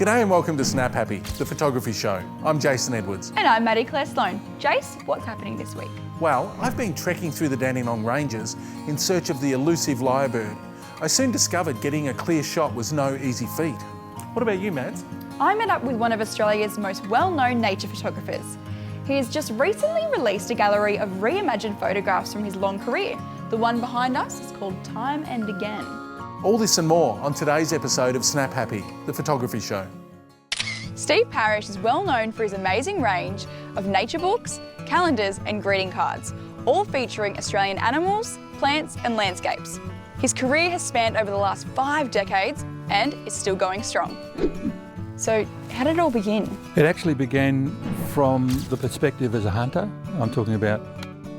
G'day and welcome to Snap Happy, the photography show. I'm Jason Edwards. And I'm Maddie Sloane. Jace, what's happening this week? Well, I've been trekking through the Dandenong Ranges in search of the elusive lyrebird. I soon discovered getting a clear shot was no easy feat. What about you, Mads? I met up with one of Australia's most well-known nature photographers. He has just recently released a gallery of reimagined photographs from his long career. The one behind us is called Time and Again. All this and more on today's episode of Snap Happy, the photography show. Steve Parish is well known for his amazing range of nature books, calendars and greeting cards, all featuring Australian animals, plants and landscapes. His career has spanned over the last 5 decades and is still going strong. So how did it all begin? It actually began from the perspective as a hunter. I'm talking about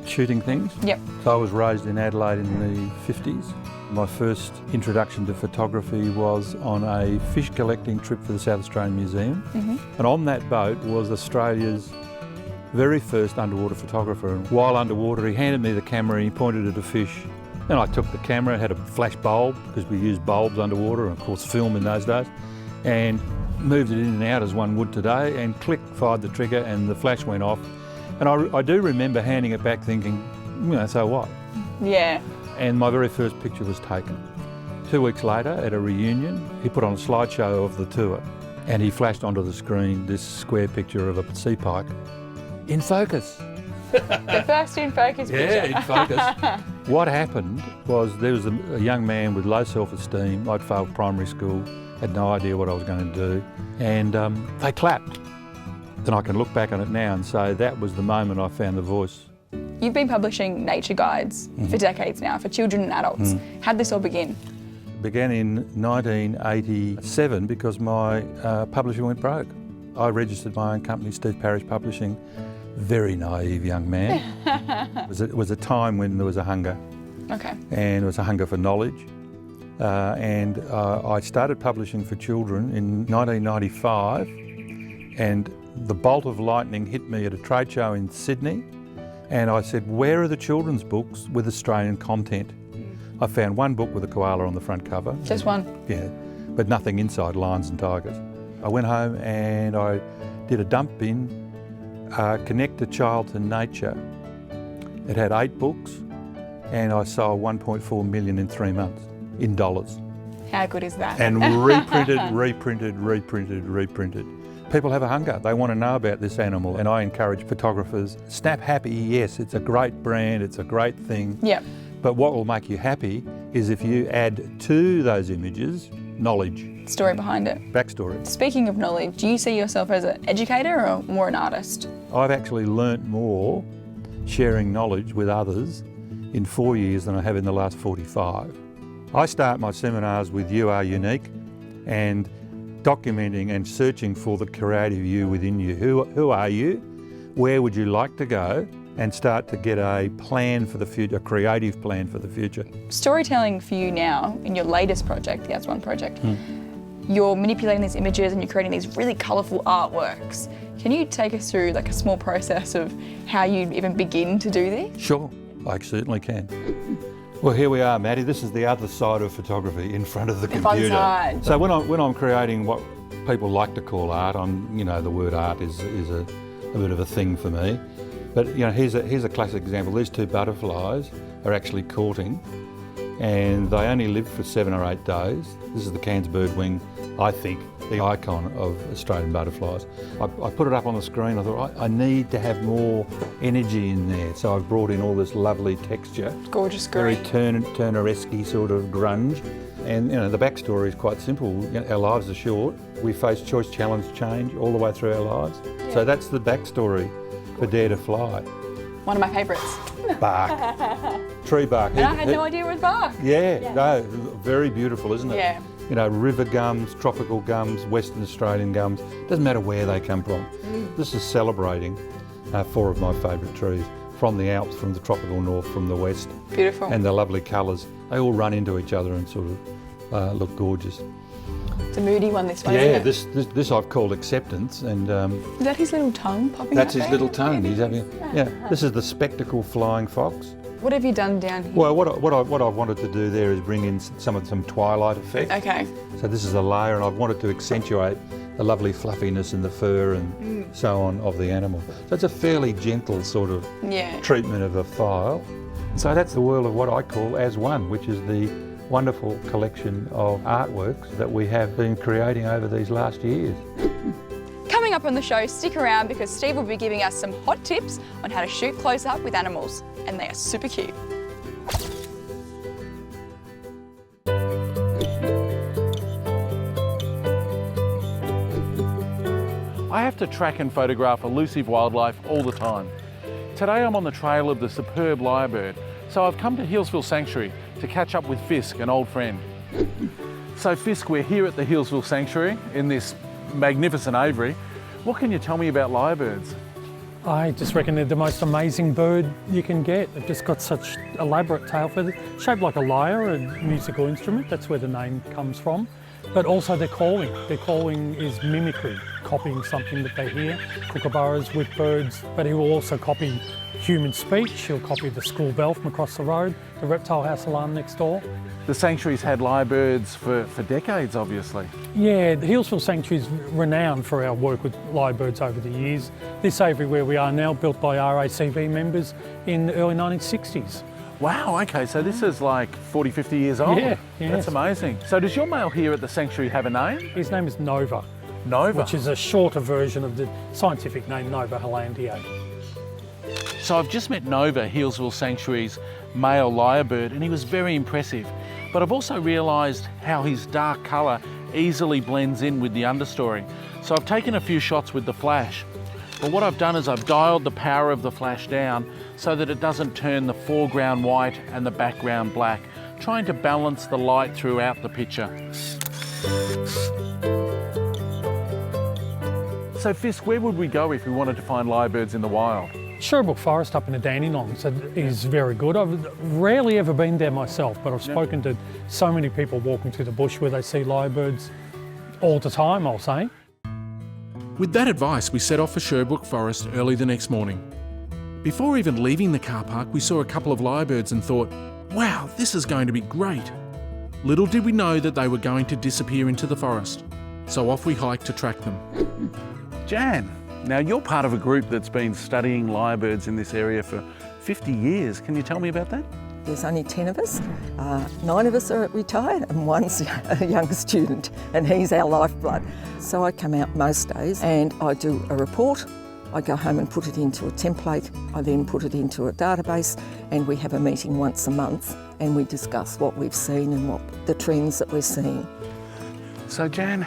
shooting things. Yep. So I was raised in Adelaide in the 50s. My first introduction to photography was on a fish collecting trip for the South Australian Museum. And on that boat was Australia's very first underwater photographer. And while underwater, he handed me the camera and he pointed at a fish. And I took the camera, it had a flash bulb because we used bulbs underwater and of course film in those days, and moved it in and out as one would today, and click, fired the trigger and the flash went off. And I do remember handing it back thinking, so what? Yeah. And my very first picture was taken. 2 weeks later at a reunion, he put on a slideshow of the tour and he flashed onto the screen this square picture of a sea pike in focus. The first in focus picture. Yeah, in focus. What happened was there was a young man with low self-esteem. I'd failed primary school, had no idea what I was going to do, and they clapped. And I can look back on it now and say that was the moment I found the voice. You've been publishing nature guides for decades now, for children and adults. How'd this all begin? It began in 1987 because my publisher went broke. I registered my own company, Steve Parish Publishing. Very naive young man. It was a time when there was a hunger. Okay. And it was a hunger for knowledge. I started publishing for children in 1995, and the bolt of lightning hit me at a trade show in Sydney. And I said, where are the children's books with Australian content? I found one book with a koala on the front cover. Just one? Yeah, but nothing inside, lions and tigers. I went home and I did a dump bin, Connect a Child to Nature. It had 8 books and I sold 1.4 million in 3 months, in dollars. How good is that? And reprinted. People have a hunger. They want to know about this animal, and I encourage photographers. Snap Happy, yes, it's a great brand, it's a great thing. Yep. But what will make you happy is if you add to those images knowledge. Story behind it. Backstory. Speaking of knowledge, do you see yourself as an educator or more an artist? I've actually learnt more sharing knowledge with others in 4 years than I have in the last 45. I start my seminars with You Are Unique and documenting and searching for the creative you within you. Who are you? Where would you like to go? And start to get a plan for the future, a creative plan for the future. Storytelling for you now, in your latest project, the S1 project, you're manipulating these images and you're creating these really colourful artworks. Can you take us through like a small process of how you even begin to do this? Sure, I certainly can. Well, here we are, Maddie. This is the other side of photography, in front of the computer. Fun side. So when I'm creating what people like to call art, the word art is a bit of a thing for me. But here's a classic example. These 2 butterflies are actually courting, and they only live for 7 or 8 days. This is the Cairns birdwing, I think, the icon of Australian butterflies. I put it up on the screen. I thought I need to have more energy in there, so I've brought in all this lovely texture. Gorgeous green. Very Turner-esque sort of grunge. And the backstory is quite simple. Our lives are short. We face choice, challenge, change all the way through our lives. Yeah. So that's the backstory for Dare to Fly. One of my favourites. Bark. Tree bark. And I had no idea it was bark. Yeah, no, very beautiful, isn't it? Yeah. River gums, tropical gums, Western Australian gums, doesn't matter where they come from. This is celebrating 4 of my favourite trees, from the Alps, from the tropical north, from the west. Beautiful. And the lovely colours. They all run into each other and sort of look gorgeous. It's a moody one, this one. Yeah, isn't it? this I've called acceptance, and is that his little tongue popping that's out his there? little tongue. He's having, this is the spectacle flying fox. What have you done down here? Well, what I wanted to do there is bring in some twilight effect. Okay. So this is a layer, and I've wanted to accentuate the lovely fluffiness in the fur and so on of the animal. So it's a fairly gentle sort of treatment of a file. So that's the world of what I call As One, which is the wonderful collection of artworks that we have been creating over these last years. Coming up on the show, stick around because Steve will be giving us some hot tips on how to shoot close up with animals, and they are super cute. I have to track and photograph elusive wildlife all the time. Today I'm on the trail of the superb lyrebird, so I've come to Healesville Sanctuary to catch up with Fisk, an old friend. So Fisk, we're here at the Healesville Sanctuary in this magnificent aviary. What can you tell me about lyrebirds? I just reckon they're the most amazing bird you can get. They've just got such elaborate tail feathers, shaped like a lyre, a musical instrument. That's where the name comes from. But also their calling. Their calling is mimicry, copying something that they hear. Kookaburras, whipbirds, but he will also copy human speech. He'll copy the school bell from across the road, the reptile house alarm next door. The sanctuary's had lyrebirds for decades, obviously. Yeah, the Healesville Sanctuary is renowned for our work with lyrebirds over the years. This aviary where we are now, built by RACV members in the early 1960s. Wow, okay, so this is like 40, 50 years old. Yeah, yes. That's amazing. So does your male here at the sanctuary have a name? His name is Nova. Nova? Which is a shorter version of the scientific name Nova hollandiae. So I've just met Nova, Healesville Sanctuary's male lyrebird, and he was very impressive. But I've also realised how his dark colour easily blends in with the understory. So I've taken a few shots with the flash. But what I've done is I've dialed the power of the flash down so that it doesn't turn the foreground white and the background black, trying to balance the light throughout the picture. So Fisk, where would we go if we wanted to find lyrebirds in the wild? Sherbrooke Forest up in the Dandenongs is very good. I've rarely ever been there myself, but I've spoken to so many people walking through the bush where they see lyrebirds all the time, I'll say. With that advice, we set off for Sherbrooke Forest early the next morning. Before even leaving the car park, we saw a couple of lyrebirds and thought, wow, this is going to be great. Little did we know that they were going to disappear into the forest. So off we hiked to track them. Jan, now you're part of a group that's been studying lyrebirds in this area for 50 years. Can you tell me about that? There's only 10 of us. 9 of us are retired and one's a young student, and he's our lifeblood. So I come out most days and I do a report. I go home and put it into a template. I then put it into a database, and we have a meeting once a month and we discuss what we've seen and what the trends that we're seeing. So Jan,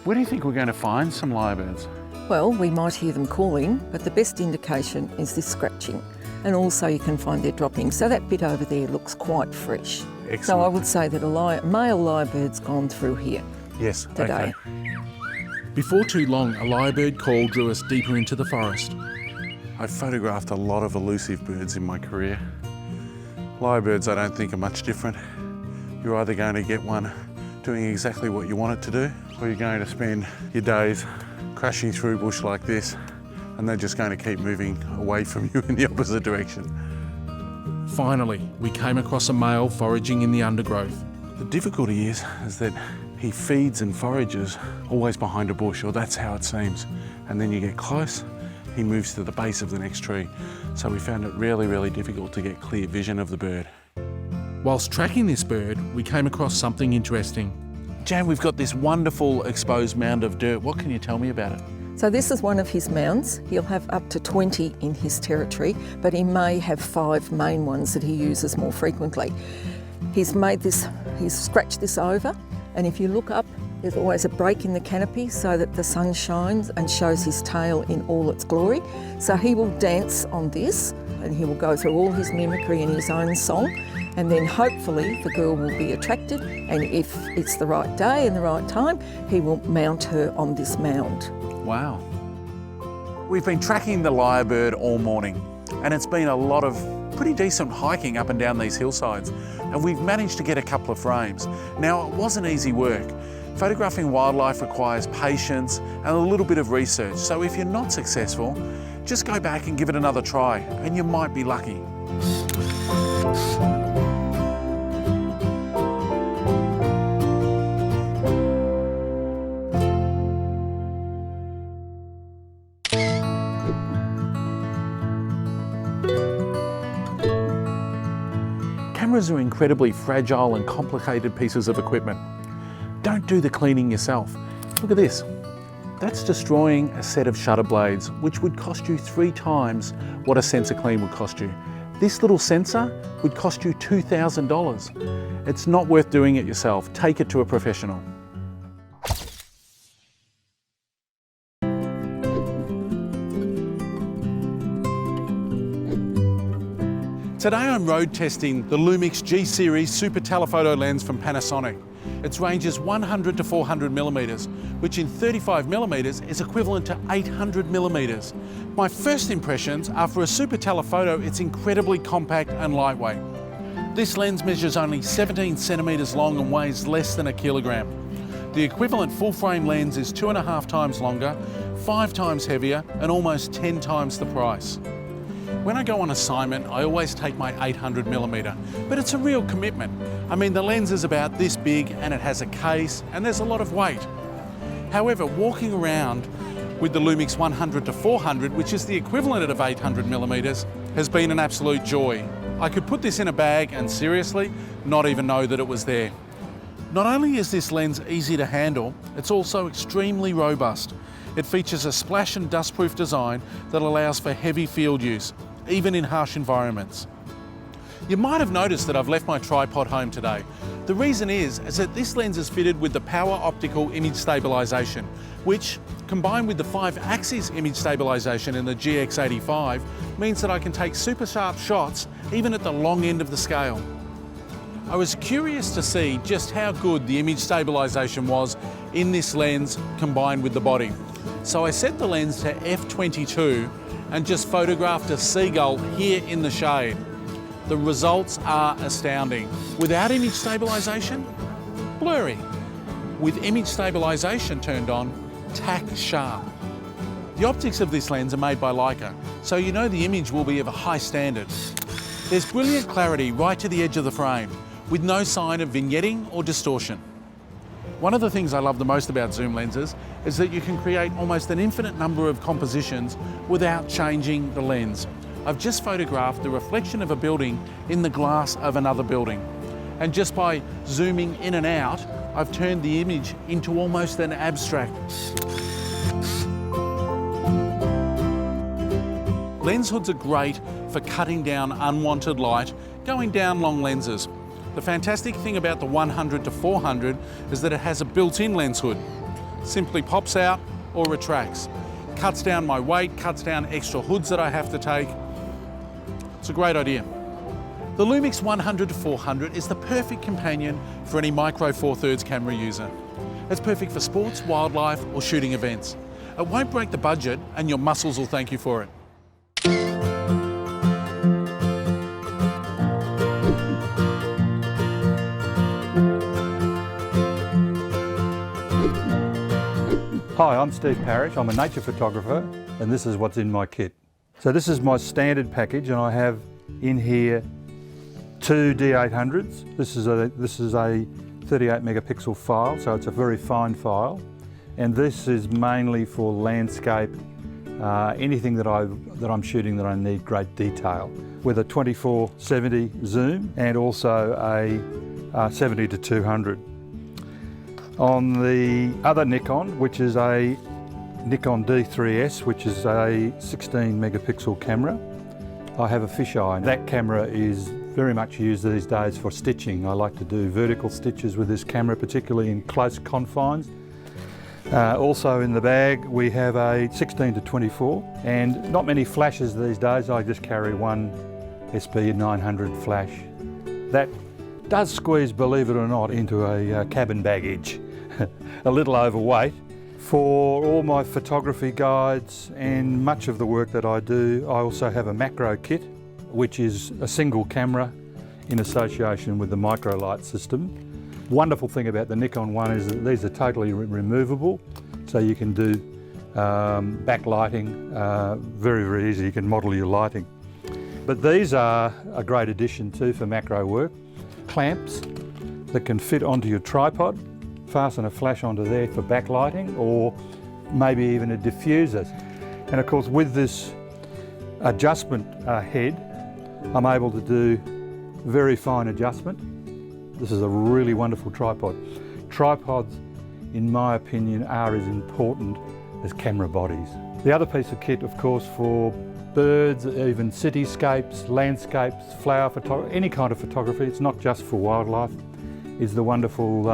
where do you think we're going to find some lyrebirds? Well, we might hear them calling, but the best indication is this scratching. And also you can find their droppings. So that bit over there looks quite fresh. Excellent. So I would say that a male lyrebird's gone through here. Yes, today. Okay. Before too long, a lyrebird call drew us deeper into the forest. I've photographed a lot of elusive birds in my career. Lyrebirds I don't think are much different. You're either going to get one doing exactly what you want it to do, or you're going to spend your days crashing through bush like this, and they're just going to keep moving away from you in the opposite direction. Finally, we came across a male foraging in the undergrowth. The difficulty is that he feeds and forages always behind a bush, or that's how it seems. And then you get close, he moves to the base of the next tree. So we found it really, really difficult to get clear vision of the bird. Whilst tracking this bird, we came across something interesting. Jan, we've got this wonderful exposed mound of dirt. What can you tell me about it? So this is one of his mounds. He'll have up to 20 in his territory, but he may have 5 main ones that he uses more frequently. He's scratched this over, and if you look up, there's always a break in the canopy so that the sun shines and shows his tail in all its glory. So he will dance on this, and he will go through all his mimicry in his own song, and then hopefully the girl will be attracted, and if it's the right day and the right time, he will mount her on this mound. Wow. We've been tracking the lyrebird all morning, and it's been a lot of pretty decent hiking up and down these hillsides, and we've managed to get a couple of frames. Now, it wasn't easy work. Photographing wildlife requires patience and a little bit of research, so if you're not successful, just go back and give it another try, and you might be lucky. Cameras are incredibly fragile and complicated pieces of equipment. Don't do the cleaning yourself. Look at this. That's destroying a set of shutter blades, which would cost you 3 times what a sensor clean would cost you. This little sensor would cost you $2,000. It's not worth doing it yourself. Take it to a professional. Today I'm road testing the Lumix G Series Super Telephoto lens from Panasonic. Its range is 100 to 400 millimeters, which in 35 millimeters is equivalent to 800 millimeters. My first impressions are for a Super Telephoto, it's incredibly compact and lightweight. This lens measures only 17 centimeters long and weighs less than a kilogram. The equivalent full frame lens is 2.5 times longer, 5 times heavier, and almost 10 times the price. When I go on assignment, I always take my 800 millimeter, but it's a real commitment. I mean, the lens is about this big and it has a case and there's a lot of weight. However, walking around with the Lumix 100 to 400, which is the equivalent of 800 millimeters, has been an absolute joy. I could put this in a bag and seriously not even know that it was there. Not only is this lens easy to handle, it's also extremely robust. It features a splash and dustproof design that allows for heavy field use, even in harsh environments. You might have noticed that I've left my tripod home today. The reason is that this lens is fitted with the Power Optical Image Stabilization, which, combined with the 5-axis image stabilization in the GX85, means that I can take super sharp shots even at the long end of the scale. I was curious to see just how good the image stabilization was in this lens combined with the body. So I set the lens to f/22 and just photographed a seagull here in the shade. The results are astounding. Without image stabilization, blurry. With image stabilization turned on, tack sharp. The optics of this lens are made by Lyre, so you know the image will be of a high standard. There's brilliant clarity right to the edge of the frame, with no sign of vignetting or distortion. One of the things I love the most about zoom lenses is that you can create almost an infinite number of compositions without changing the lens. I've just photographed the reflection of a building in the glass of another building. And just by zooming in and out, I've turned the image into almost an abstract. Lens hoods are great for cutting down unwanted light, going down long lenses. The fantastic thing about the 100 to 400 is that it has a built-in lens hood. Simply pops out or retracts. Cuts down my weight, cuts down extra hoods that I have to take. It's a great idea. The Lumix 100 to 400 is the perfect companion for any micro 4/3 camera user. It's perfect for sports, wildlife, or shooting events. It won't break the budget and your muscles will thank you for it. Hi, I'm Steve Parish. I'm a nature photographer and this is what's in my kit. So this is my standard package and I have in here 2 D800s. This is a 38 megapixel file, so it's a very fine file. And this is mainly for landscape, anything that I'm shooting that I need great detail, with a 24-70 zoom and also a 70 to 200. On the other Nikon, which is a Nikon D3S, which is a 16 megapixel camera, I have a fisheye. That camera is very much used these days for stitching. I like to do vertical stitches with this camera, particularly in close confines. Also in the bag we have a 16 to 24 and not many flashes these days. I just carry one SB 900 flash. That does squeeze, believe it or not, into a cabin baggage. A little overweight. For all my photography guides and much of the work that I do, I also have a macro kit, which is a single camera in association with the micro light system. Wonderful thing about the Nikon one is that these are totally removable, so you can do backlighting very, very easy. You can model your lighting. But these are a great addition too for macro work. Clamps that can fit onto your tripod, fasten a flash onto there for backlighting, or maybe even a diffuser. And of course with this adjustment head, I'm able to do very fine adjustment. This is a really wonderful tripod. Tripods, in my opinion, are as important as camera bodies. The other piece of kit, of course, for birds, even cityscapes, landscapes, flower photography, any kind of photography, it's not just for wildlife, is the wonderful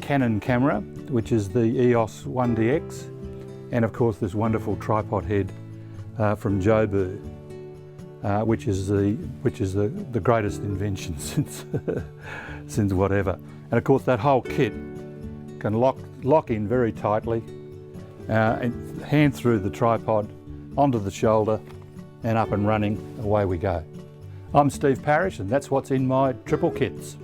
Canon camera, which is the EOS 1DX, and of course this wonderful tripod head from Joburg, which is the greatest invention since whatever. And of course that whole kit can lock in very tightly, and hand through the tripod, onto the shoulder, and up and running, away we go. I'm Steve Parish, and that's what's in my triple kits.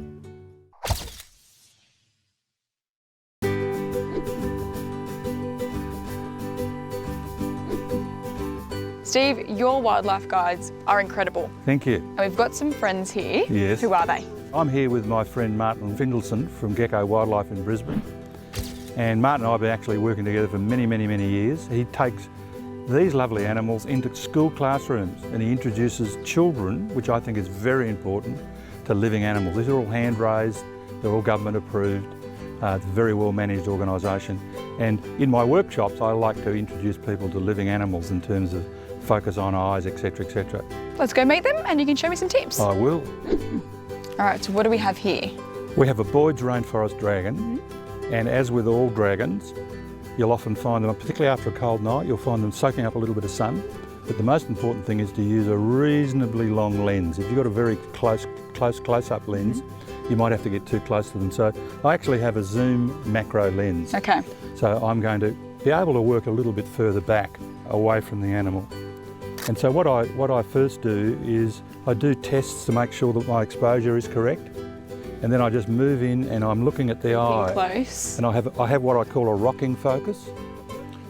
Steve, your wildlife guides are incredible. Thank you. And we've got some friends here. Yes. Who are they? I'm here with my friend Martin Findelson from Gecko Wildlife in Brisbane. And Martin and I have been actually working together for many, many, many years. He takes these lovely animals into school classrooms and he introduces children, which I think is very important, to living animals. These are all hand raised, they're all government approved. It's a very well managed organisation. And in my workshops, I like to introduce people to living animals in terms of focus on eyes, etc, etc. Let's go meet them and you can show me some tips. I will. All right, so what do we have here? We have a Boyd's rainforest dragon, and as with all dragons, you'll often find them, particularly after a cold night, you'll find them soaking up a little bit of sun. But the most important thing is to use a reasonably long lens. If you've got a very close-up lens, you might have to get too close to them. So I actually have a zoom macro lens. Okay. So I'm going to be able to work a little bit further back, away from the animal. And so what I first do is I do tests to make sure that my exposure is correct. And then I just move in and I'm looking at the eye. Close. And I have what I call a rocking focus.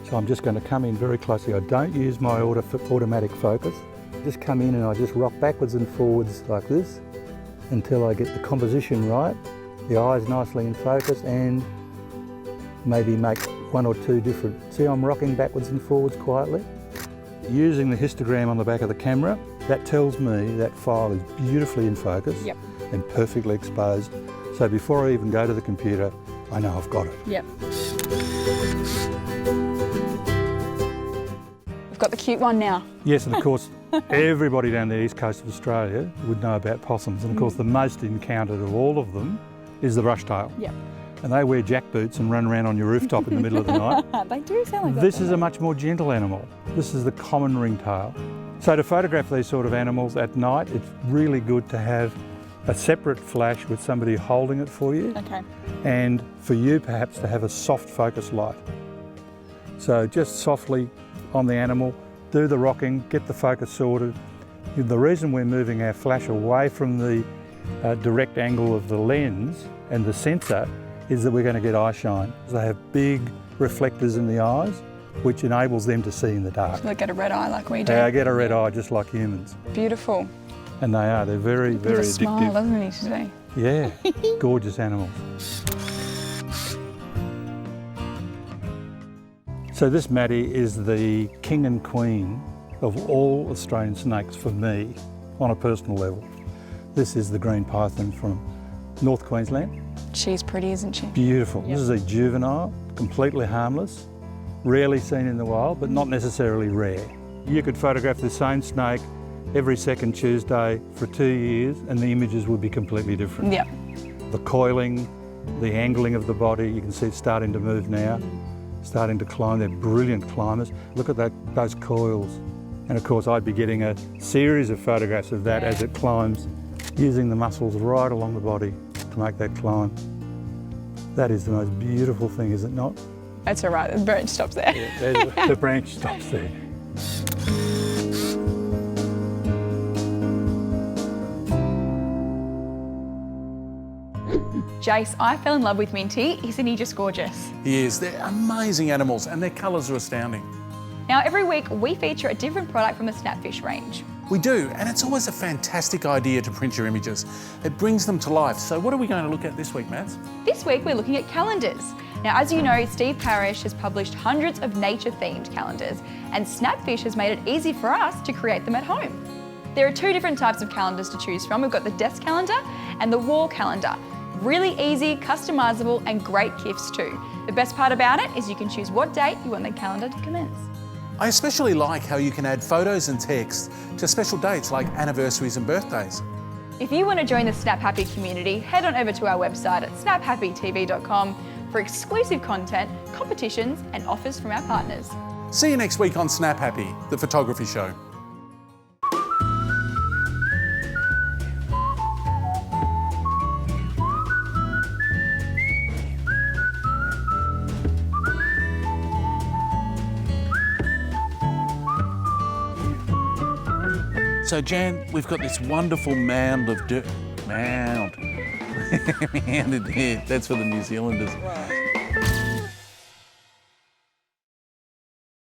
So I'm just going to come in very closely. I don't use my automatic focus. Just come in and I just rock backwards and forwards like this until I get the composition right, the eyes nicely in focus, and maybe make one or two different. See, I'm rocking backwards and forwards quietly. Using the histogram on the back of the camera, that tells me that file is beautifully in focus. Yep. And perfectly exposed. So before I even go to the computer, I know I've got it. Yep. We've got the cute one now. Yes, and of course, everybody down the east coast of Australia would know about possums. And of course, the most encountered of all of them is the brushtail. Yep. And they wear jack boots and run around on your rooftop in the middle of the night. They do sound like that. This is a much more gentle animal. This is the common ringtail. So to photograph these sort of animals at night, it's really good to have a separate flash with somebody holding it for you. Okay. And for you perhaps to have a soft focus light. So just softly on the animal, do the rocking, get the focus sorted. The reason we're moving our flash away from the direct angle of the lens and the sensor is that we're going to get eye shine. They have big reflectors in the eyes, which enables them to see in the dark. So they get a red eye like we do. They get a red eye just like humans. Beautiful. And they are, they're very, very With a smile, addictive. doesn't he, today? Yeah, gorgeous animals. So this, Maddie, is the king and queen of all Australian snakes for me, on a personal level. This is the green python from North Queensland. She's pretty, isn't she? Beautiful. Yep. This is a juvenile, completely harmless, rarely seen in the wild, but not necessarily rare. You could photograph the same snake every second Tuesday for 2 years and the images would be completely different. Yep. The coiling, the angling of the body, you can see it's starting to move now, starting to climb. They're brilliant climbers. Look at those coils. And of course I'd be getting a series of photographs of that as it climbs, using the muscles right along the body to make that climb. That is the most beautiful thing, is it not? That's all right, the branch stops there. Yeah, the branch stops there. Jace, I fell in love with Minty. Isn't he just gorgeous? He is. They're amazing animals and their colours are astounding. Now, every week we feature a different product from the Snapfish range. We do, and it's always a fantastic idea to print your images. It brings them to life. So what are we going to look at this week, Mads? This week we're looking at calendars. Now, as you know, Steve Parish has published hundreds of nature-themed calendars, and Snapfish has made it easy for us to create them at home. There are two different types of calendars to choose from. We've got the desk calendar and the wall calendar. Really easy, customisable and great gifts too. The best part about it is you can choose what date you want the calendar to commence. I especially like how you can add photos and text to special dates like anniversaries and birthdays. If you want to join the Snap Happy community, head on over to our website at snaphappytv.com for exclusive content, competitions and offers from our partners. See you next week on Snap Happy, the photography show. So Jan, we've got this wonderful mound of dirt. Mound. Mound of dirt. That's for the New Zealanders.